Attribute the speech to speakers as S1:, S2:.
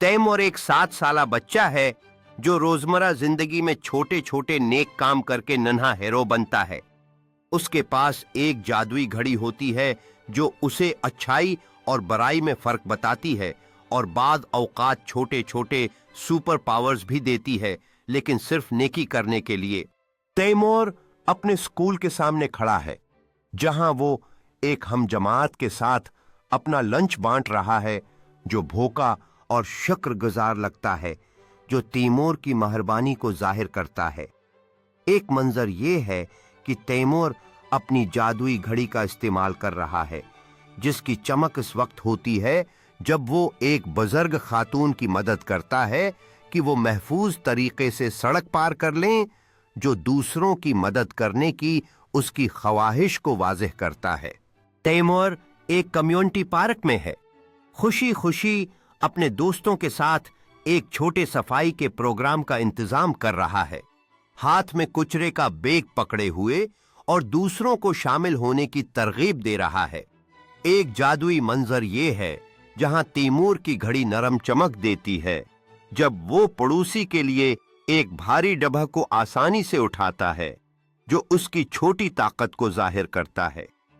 S1: तैमूर एक 7 साल बच्चा है जो रोजमर्रा जिंदगी में छोटे छोटे नेक काम करके नन्हा हीरो बनता है। उसके पास एक जादुई घड़ी होती है जो उसे अच्छाई और बुराई में फर्क बताती है और बाद औकात छोटे छोटे सुपर पावर्स भी देती है, लेकिन सिर्फ नेकी करने के लिए। तैमूर अपने स्कूल के सामने खड़ा है जहां वो एक हमजमात के साथ अपना लंच बांट रहा है जो भूखा और शुक्रगुजार लगता है, जो तैमूर की मेहरबानी को जाहिर करता है। एक मंजर ये है कि तैमूर अपनी जादुई घड़ी का इस्तेमाल कर रहा है जिसकी चमक इस वक्त होती है जब वो एक बुजुर्ग खातून की मदद करता है कि वो महफूज तरीके से सड़क पार कर लें, जो दूसरों की मदद करने की उसकी ख्वाहिश को वाज़ेह करता है। तैमूर एक कम्युनिटी पार्क में है, खुशी खुशी अपने दोस्तों के साथ एक छोटे सफाई के प्रोग्राम का इंतजाम कर रहा है, हाथ में कुचरे का बैग पकड़े हुए और दूसरों को शामिल होने की तरगीब दे रहा है। एक जादुई मंजर ये है जहां तैमूर की घड़ी नरम चमक देती है जब वो पड़ोसी के लिए एक भारी डब्बा को आसानी से उठाता है जो उसकी छोटी ताकत को जाहिर करता है।